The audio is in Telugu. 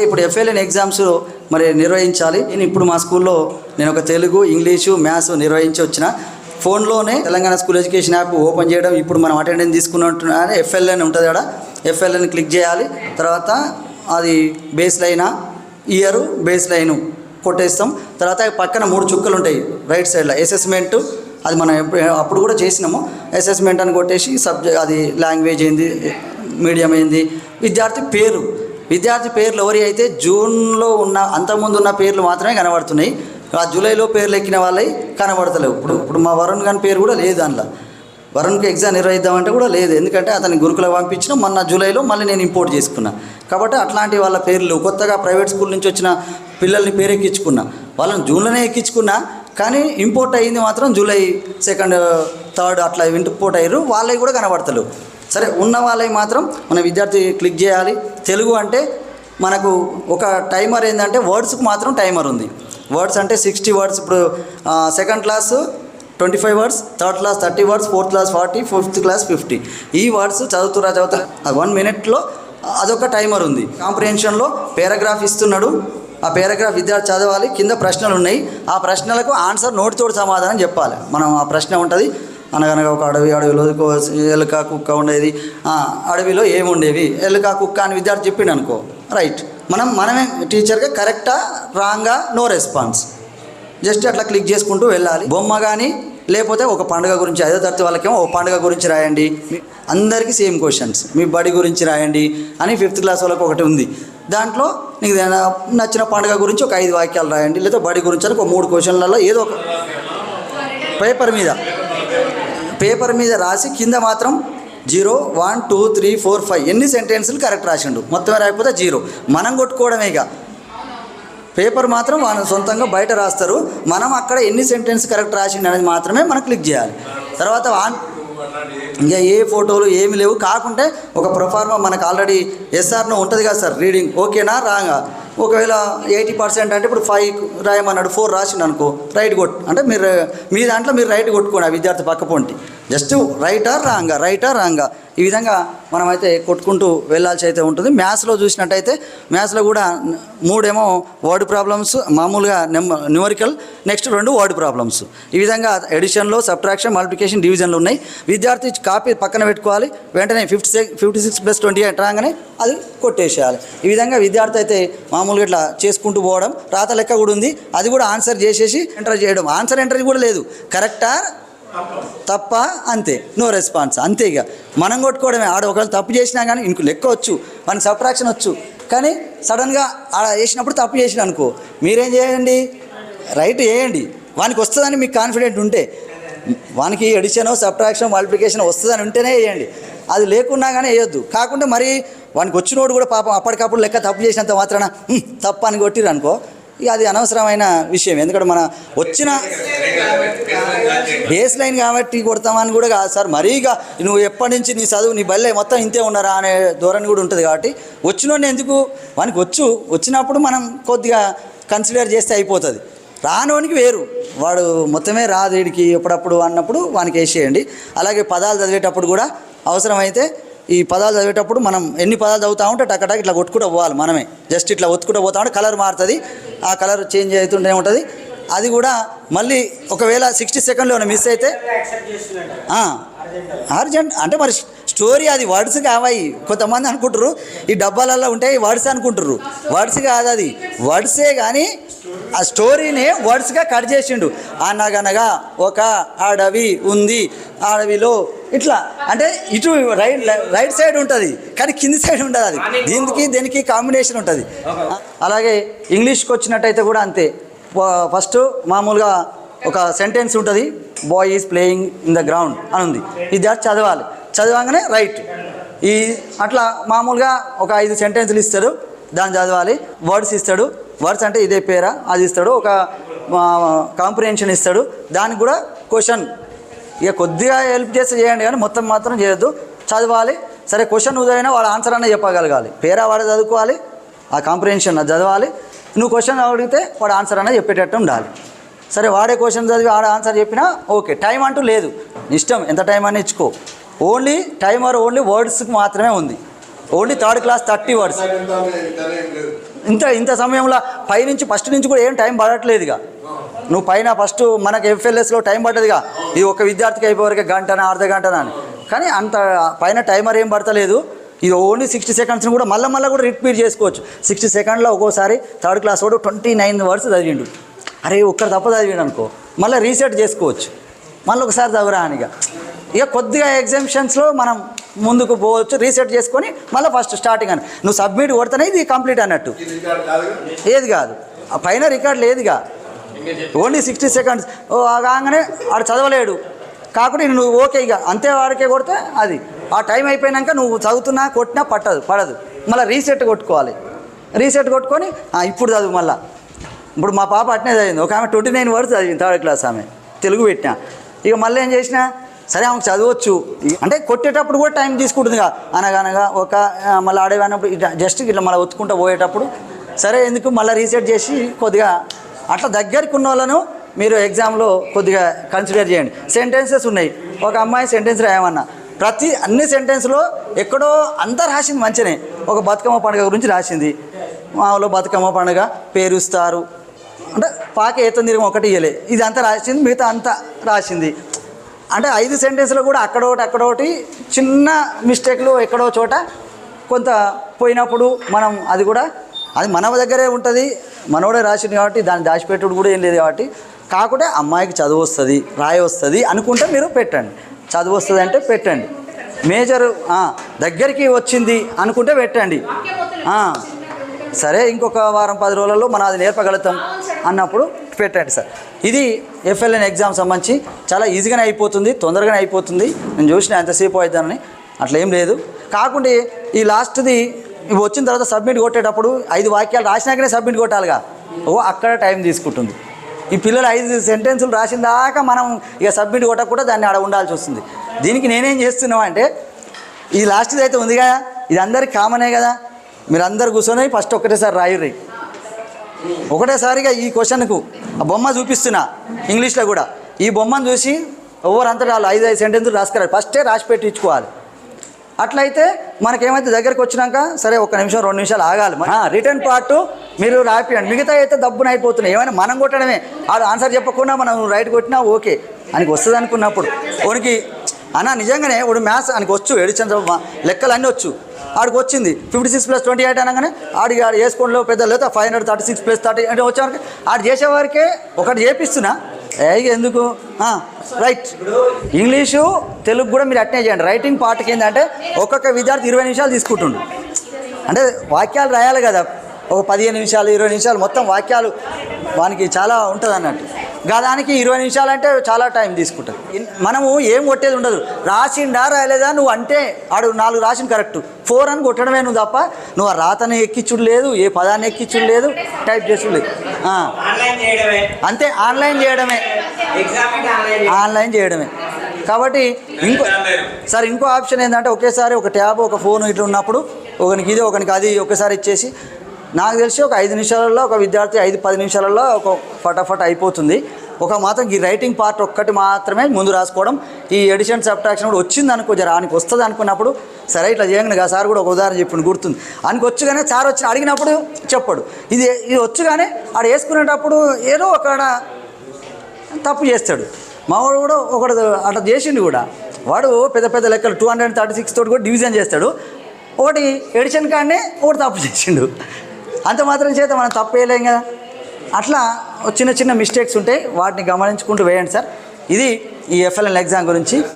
ఇప్పుడు ఎఫ్ఎల్ఎన్ ఎగ్జామ్స్ మరి నిర్వహించాలి. నేను ఇప్పుడు మా స్కూల్లో నేను ఒక తెలుగు, ఇంగ్లీషు, మ్యాథ్స్ నిర్వహించి వచ్చిన. ఫోన్లోనే Telangana school education app open చేయడం, ఇప్పుడు మనం అటెండెన్స్ తీసుకున్నట్టు ఎఫ్ఎల్ఎన్ ఉంటుంది కదా, ఎఫ్ఎల్ఎన్ క్లిక్ చేయాలి. తర్వాత అది బేస్ లైనా ఇయర్ బేస్ లైను కొట్టేస్తాం. తర్వాత పక్కన 3 చుక్కలు ఉంటాయి రైట్ సైడ్లో, అసెస్మెంట్. అది మనం అప్పుడు కూడా చేసినాము. అసెస్మెంట్ అని కొట్టేసి సబ్జెక్ట్, అది లాంగ్వేజ్ ఏంది, మీడియం ఏంది, విద్యార్థి పేర్లు ఎవరి అయితే జూన్లో ఉన్న అంతకుముందు ఉన్న పేర్లు మాత్రమే కనబడుతున్నాయి. ఆ జూలైలో పేర్లు ఎక్కిన వాళ్ళవి కనబడతలేవు. ఇప్పుడు మా వరుణ్ గారి పేరు కూడా లేదు దాంట్లో. వరుణ్కి ఎగ్జామ్ నిర్వహిద్దామంటే కూడా లేదు, ఎందుకంటే అతని గురుకులకు పంపించిన మొన్న జూలైలో మళ్ళీ నేను ఇంపోర్ట్ చేసుకున్నా. కాబట్టి అట్లాంటి వాళ్ళ పేర్లు కొత్తగా ప్రైవేట్ స్కూల్ నుంచి వచ్చిన పిల్లల్ని పేరు ఎక్కించుకున్నా, వాళ్ళని జూన్లోనే ఎక్కించుకున్నా. కానీ ఇంపోర్ట్ అయ్యింది మాత్రం జూలై 2, 3 అట్లా ఇంపోర్ట్ అయ్యారు, వాళ్ళవి కూడా కనబడతలేవు. సరే, ఉన్న వాళ్ళవి మాత్రం మన విద్యార్థి క్లిక్ చేయాలి. తెలుగు అంటే మనకు ఒక టైమర్ ఏంటంటే వర్డ్స్కి మాత్రం టైమర్ ఉంది. వర్డ్స్ అంటే 60 వర్డ్స్. ఇప్పుడు second class 25 words, third class 30 words, fourth class 40, fifth class 50. ఈ వర్డ్స్ చదువుతురా 1 మినిట్లో అదొక టైమర్ ఉంది. కాంప్రిహెన్షన్లో పారాగ్రాఫ్ ఇస్తున్నాడు, ఆ పారాగ్రాఫ్ విద్యార్థి చదవాలి. కింద ప్రశ్నలు ఉన్నాయి, ఆ ప్రశ్నలకు ఆన్సర్ నోటితోటి సమాధానం చెప్పాలి. మనం ఆ ప్రశ్న ఉంటుంది, అనగనగా ఒక అడవిలో ఎలుక కుక్క ఉండేది, అడవిలో ఏముండేవి, ఎలుక కుక్క అని విద్యార్థి చెప్పిండు అనుకో, రైట్. మనమే టీచర్గా కరెక్టా రాంగా నో రెస్పాన్స్, జస్ట్ అట్లా క్లిక్ చేసుకుంటూ వెళ్ళాలి. బొమ్మ కానీ లేకపోతే ఒక పండుగ గురించి, 5వ తరగతి వాళ్ళకేమో ఒక పండుగ గురించి రాయండి, అందరికీ సేమ్ క్వశ్చన్స్, మీ బడి గురించి రాయండి అని 5th క్లాస్ వాళ్ళకి ఒకటి ఉంది. దాంట్లో నీకు నచ్చిన పండుగ గురించి ఒక 5 వాక్యాలు రాయండి, లేదా బడి గురించి అని ఒక 3 క్వశ్చన్లలో ఏదో ఒక పేపర్ మీద రాసి కింద మాత్రం 0, 1, 2, 3, 4, 5 ఎన్ని సెంటెన్సులు కరెక్ట్ రాసిండు, మొత్తమే రాకపోతే 0. మనం కొట్టుకోవడమే. ఇక పేపర్ మాత్రం వాళ్ళు సొంతంగా బయట రాస్తారు, మనం అక్కడ ఎన్ని సెంటెన్స్ కరెక్ట్ రాసిండు అనేది మాత్రమే మనం క్లిక్ చేయాలి. తర్వాత ఇంకా ఏ ఫోటోలు ఏమి లేవు. కాకుంటే ఒక ప్రొఫార్మా మనకు ఆల్రెడీ ఎస్ఆర్నో ఉంటుంది కదా సార్, రీడింగ్ ఓకేనా రాంగా. ఒకవేళ 80% అంటే ఇప్పుడు 5 రాయమన్నాడు, 4 రాసిండు అనుకో, రైట్ అంటే మీరు మీ దాంట్లో మీరు రైట్ కొట్టుకోండి, ఆ విద్యార్థి పక్క పొంటి జస్ట్ రైటా రాంగా ఈ విధంగా మనమైతే కొట్టుకుంటూ వెళ్ళాల్సి అయితే ఉంటుంది. మ్యాథ్స్లో చూసినట్టయితే మ్యాథ్స్లో కూడా 3 ఏమో వర్డ్ ప్రాబ్లమ్స్, మామూలుగా న్యూమరికల్, నెక్స్ట్ 2 వర్డ్ ప్రాబ్లమ్స్. ఈ విధంగా ఎడిషన్లో సబ్ట్రాక్షన్, మల్టిప్లికేషన్, డివిజన్లు ఉన్నాయి. విద్యార్థి కాపీ పక్కన పెట్టుకోవాలి, వెంటనే 56 + 28 రాగానే అది కొట్టేసేయాలి. ఈ విధంగా విద్యార్థి అయితే మామూలుగా ఇట్లా చేసుకుంటూ పోవడం. రాత లెక్క కూడా ఉంది, అది కూడా ఆన్సర్ చేసేసి ఎంటర్ చేయడం. ఆన్సర్ ఎంటర్ కూడా లేదు, కరెక్టా తప్ప అంతే, నో రెస్పాన్స్, అంతే. ఇక మనం కొట్టుకోవడమే. ఆడ ఒకవేళ తప్పు చేసినా కానీ ఇంకో లెక్క వచ్చు, మనకి సబ్ట్రాక్షన్ వచ్చు, కానీ సడన్గా ఆడ వేసినప్పుడు తప్పు చేసిన అనుకో, మీరేం చేయండి, రైట్ వేయండి. వానికి వస్తుందని మీకు కాన్ఫిడెంట్ ఉంటే, వానికి ఎడిషన్, సబ్ట్రాక్షన్, మల్టిప్లికేషన్ వస్తుందని ఉంటేనే వేయండి. అది లేకున్నా కానీ వేయొద్దు. కాకుండా మరి వానికి వచ్చినోడు కూడా పాపం అప్పటికప్పుడు లెక్క తప్పు చేసినంత మాత్రాన తప్పు అని కొట్టిరు అనుకో, ఇక అది అనవసరమైన విషయం. ఎందుకంటే మన వచ్చిన బేస్ లైన్ కాబట్టి కొడతామని కూడా కాదు సార్. మరీ ఇక నువ్వు ఎప్పటి నుంచి నీ చదువు నీ బల్లే మొత్తం ఇంతే ఉన్నారా అనే ధోరణి కూడా ఉంటుంది. కాబట్టి వచ్చినోడిని ఎందుకు, వానికి వచ్చినప్పుడు మనం కొద్దిగా కన్సిడర్ చేస్తే అయిపోతుంది. రానోనికి వేరు, వాడు మొత్తమే రాదు వీడికి ఎప్పుడప్పుడు అన్నప్పుడు వానికి వేసేయండి. అలాగే పదాలు చదివేటప్పుడు కూడా అవసరమైతే ఈ పదాలు చదివేటప్పుడు మనం ఎన్ని పదాలు చదువుతా ఉంటే టక్కటాక్ ఇట్లా కొట్టుకుంటూ పోవాలి. మనమే జస్ట్ ఇట్లా ఒత్తుకుంటూ పోతా ఉంటే కలర్ మారుతుంది, ఆ కలర్ చేంజ్ అవుతుంటే ఉంటుంది. అది కూడా మళ్ళీ ఒకవేళ 60 సెకండ్లో మిస్ అయితే అర్జెంట్ అంటే మరి స్టోరీ అది వర్డ్స్ కావాయి. కొంతమంది అనుకుంటారు ఈ డబ్బాలలో ఉంటాయి వర్డ్స్ అనుకుంటారు, వర్డ్స్ కాదు, అది వర్డ్సే. కానీ ఆ స్టోరీనే వర్డ్స్గా కట్ చేసిండు. అనగనగా ఒక అడవి ఉంది, అడవిలో ఇట్లా అంటే ఇటు రైట్ సైడ్ ఉంటుంది కానీ కింది సైడ్ ఉంటుంది. అది దీనికి కాంబినేషన్ ఉంటుంది. అలాగే ఇంగ్లీష్కి వచ్చినట్టయితే కూడా అంతే. ఫస్ట్ మామూలుగా ఒక సెంటెన్స్ ఉంటుంది, boy is playing in the ground అని ఉంది. విద్యార్థి చదవాలి, చదవగానే రైట్. అట్లా మామూలుగా ఒక 5 సెంటెన్సులు ఇస్తాడు, దాన్ని చదవాలి. వర్డ్స్ ఇస్తాడు, వర్డ్స్ అంటే ఇదే పేరా అది ఇస్తాడు. ఒక కాంప్రిహెన్షన్ ఇస్తాడు, దానికి కూడా క్వశ్చన్. ఇక కొద్దిగా హెల్ప్ చేస్తే చేయండి కానీ మొత్తం మాత్రం చేయొద్దు. చదవాలి. సరే, క్వశ్చన్ ఉదయమైనా వాడు ఆన్సర్ అనే చెప్పగలగాలి. పేరా వాడు చదువుకోవాలి, ఆ కాంప్రిహెన్షన్ అది చదవాలి. నువ్వు క్వశ్చన్ అడిగితే వాడు ఆన్సర్ అనేది చెప్పేటట్టు ఉండాలి. సరే, వాడే క్వశ్చన్ చదివి ఆడ ఆన్సర్ చెప్పినా ఓకే. టైం అంటూ లేదు, ఇష్టం ఎంత టైం అని ఇచ్చుకో. ఓన్లీ టైమర్ ఓన్లీ వర్డ్స్కి మాత్రమే ఉంది. Only 3rd class 30 words. ఇంత సమయంలో పైనుంచి ఫస్ట్ నుంచి కూడా ఏం టైం పడట్లేదుగా. నువ్వు పైన ఫస్ట్ మనకు ఎఫ్ఎల్ఎస్లో టైం పడ్డదిగా, ఇది ఒక విద్యార్థికి అయిపోవరకు గంటనా అర్ధ గంటనా అని. కానీ అంత పైన టైమర్ ఏం పడతలేదు. ఇది ఓన్లీ 60 సెకండ్స్ని కూడా మళ్ళీ కూడా రిపీట్ చేసుకోవచ్చు. 60 సెకండ్లో ఒక్కోసారి థర్డ్ క్లాస్ వాడు 29 వర్డ్స్ చదివిండు. అరే ఒక్కరు తప్ప చదివిండు అనుకో, మళ్ళీ రీసెట్ చేసుకోవచ్చు, మళ్ళీ ఒకసారి చదువురా అనిగా. ఇక కొద్దిగా ఎగ్జామిషన్స్లో మనం ముందుకు పోవచ్చు, రీసెట్ చేసుకొని మళ్ళీ ఫస్ట్ స్టార్టింగ్ అని. నువ్వు సబ్మిట్ కొడితేనే ఇది కంప్లీట్ అన్నట్టు. ఏది కాదు, ఆ పైన రికార్డు లేదుగా, ఓన్లీ 60 సెకండ్స్ కాగానే ఆడు చదవలేడు కాకుండా నువ్వు ఓకే ఇక అంతే వాడికే కొడితే అది ఆ టైం అయిపోయినాక నువ్వు చదువుతున్నా కొట్టినా పడదు. మళ్ళీ రీసెట్ కొట్టుకోవాలి. రీసెట్ కొట్టుకొని ఇప్పుడు చదువు మళ్ళీ. ఇప్పుడు మా పాప అట్నే చదివింది. ఒక ఆమె 29 వర్డ్స్ చదివింది, థర్డ్ క్లాస్ ఆమె, తెలుగు పెట్టినా. ఇక మళ్ళీ ఏం చేసినా సరే ఆమెకు చదవచ్చు అంటే కొట్టేటప్పుడు కూడా టైం తీసుకుంటుంది అనగా ఒక మళ్ళీ ఆడేవన్నప్పుడు జస్ట్ ఇట్లా మళ్ళీ ఒత్తుకుంటూ పోయేటప్పుడు సరే ఎందుకు మళ్ళీ రీసెట్ చేసి కొద్దిగా అట్లా దగ్గరికి ఉన్న వాళ్ళను మీరు ఎగ్జామ్లో కొద్దిగా కన్సిడర్ చేయండి. సెంటెన్సెస్ ఉన్నాయి, ఒక అమ్మాయి సెంటెన్స్ రాయమన్నా అన్ని సెంటెన్స్లో ఎక్కడో అంతా రాసింది మంచిగానే. ఒక బతుకమ్మ పండుగ గురించి రాసింది, మామూలు బతుకమ్మ పండుగ పేరుస్తారు అంటే పాక ఏతందిరం ఒకటి ఇయ్యలే, ఇది అంతా రాసింది, మిగతా అంతా రాసింది. అంటే 5 సెంటెన్స్లో కూడా అక్కడోటి చిన్న మిస్టేక్లు ఎక్కడో చోట కొంత పోయినప్పుడు మనం అది మన దగ్గరే ఉంటుంది, మనోడే రాసింది కాబట్టి దాన్ని దాచిపెట్టుడు కూడా ఏం లేదు కాబట్టి. కాకుంటే అమ్మాయికి చదువు వస్తుంది, రాయి వస్తుంది అనుకుంటే మీరు పెట్టండి. చదువు వస్తుంది అంటే పెట్టండి. మేజర్ దగ్గరికి వచ్చింది అనుకుంటే పెట్టండి. సరే ఇంకొక వారం 10 రోజులలో మనం అది నేర్పగలుగుతాం అన్నప్పుడు పెట్టండి సార్. ఇది ఎఫ్ఎల్ఎన్ ఎగ్జామ్ సంబంధించి చాలా ఈజీగానే అయిపోతుంది, తొందరగానే అయిపోతుంది. నేను చూసిన ఎంతసేపు అవుతానని అట్లా ఏం లేదు. కాకుండా ఈ లాస్ట్ది ఇవి వచ్చిన తర్వాత సబ్మిట్ కొట్టేటప్పుడు 5 వాక్యాలు రాసినాకనే సబ్మిట్ కొట్టాలిగా, అక్కడ టైం తీసుకుంటుంది. ఈ పిల్లలు 5 సెంటెన్సులు రాసిన దాకా మనం ఇక సబ్మిట్ కొట్టకుండా దాన్ని ఆడ ఉండాల్సి వస్తుంది. దీనికి నేనేం చేస్తున్నాం అంటే ఈ లాస్ట్ది అయితే ఉందిగా, ఇది అందరికి కామనే కదా, మీరు అందరు కూర్చొని ఫస్ట్ ఒకటేసారి రాయుర్రి. ఒకటేసారిగా ఈ క్వశ్చన్కు ఆ బొమ్మ చూపిస్తున్నా ఇంగ్లీష్లో కూడా, ఈ బొమ్మను చూసి ఎవరంతటా 5 సెంటెన్సులు రాసుకురారు, ఫస్టే రాసి పెట్టించుకోవాలి. అట్లయితే మనకేమైతే దగ్గరికి వచ్చినాక సరే 1 నిమిషం 2 నిమిషాలు ఆగాలి. రిటర్న్ పార్ట్ మీరు రాపియండి, మిగతా అయితే దబ్బున అయిపోతున్నాయి. ఏమైనా మనం కొట్టడమే, అది ఆన్సర్ చెప్పకుండా మనం రైట్ కొట్టినా ఓకే ఆయనకి వస్తుంది అనుకున్నప్పుడు వానికి నిజంగానే వాడు మ్యాథ్స్ ఆయనకి వచ్చు, ఎడిషన్ లెక్కలు అన్నీ వచ్చు, ఆడికి వచ్చింది 56 + 28 అనగానే ఆడికి వేసుకోవడంలో పెద్ద లేదా 536 + 30 అంటే వచ్చేవారికి ఆడు చేసేవారికే ఒకటి చేపిస్తున్నా ఎందుకు రైట్. ఇంగ్లీషు తెలుగు కూడా మీరు అట్నే చేయండి. రైటింగ్ పార్ట్కి ఏంటంటే ఒక్కొక్క విద్యార్థి 20 నిమిషాలు తీసుకుంటుండు. అంటే వాక్యాలు రాయాలి కదా, ఒక 15 నిమిషాలు 20 నిమిషాలు మొత్తం వాక్యాలు వానికి చాలా ఉంటుంది అన్నట్టు. దానికి 20 నిమిషాలు అంటే చాలా టైం తీసుకుంటుంది. మనము ఏం కొట్టేది ఉండదు, రాసిండా రాయలేదా నువ్వు అంటే ఆడు 4 రాసింది కరెక్ట్ 4 అని కొట్టడమే నువ్వు తప్ప నువ్వు ఆ రాతని ఎక్కించుడు లేదు, ఏ పదాన్ని ఎక్కించుడు లేదు, టైప్ చేసుడు లేదు. అంతే, ఆన్లైన్ చేయడమే. కాబట్టి ఇంకో ఆప్షన్ ఏంటంటే ఒకేసారి ఒక ట్యాబ్ ఒక ఫోన్ ఇట్లా ఉన్నప్పుడు ఒకనికి ఇది ఒకనికి అది ఒకేసారి ఇచ్చేసి నాకు తెలిసి ఒక 5 నిమిషాలలో ఒక విద్యార్థి 5-10 నిమిషాలలో ఒక ఫటాఫట్ అయిపోతుంది. మాత్రం ఈ రైటింగ్ పార్ట్ ఒక్కటి మాత్రమే ముందు రాసుకోవడం. ఈ ఎడిషన్ సబ్ట్రాక్షన్ కూడా వచ్చింది అనుకో, ఆయనకి వస్తుంది అనుకున్నప్పుడు సరే ఇట్లా చేయండి. సార్ కూడా ఒక ఉదాహరణ చెప్పింది గుర్తుంది. ఆయనకి వచ్చుగానే సార్ వచ్చి అడిగినప్పుడు చెప్పాడు, ఇది వచ్చుగానే ఆడ వేసుకునేటప్పుడు ఏదో ఒక తప్పు చేస్తాడు. మావాడు కూడా ఒకడు అట్లా చేసిండు కూడా, వాడు పెద్ద లెక్కలు 236 తోటి కూడా డివిజన్ చేస్తాడు. ఒకటి ఎడిషన్ కాడనే ఒకటి తప్పు చేసిండు, అంత మాత్రం చేత మనం తప్పు వేయలేం కదా. అట్లా చిన్న మిస్టేక్స్ ఉంటాయి, వాటిని గమనించుకుంటూ వేయండి సార్. ఇది ఈ ఎఫ్ఎల్ఎన్ ఎగ్జామ్ గురించి.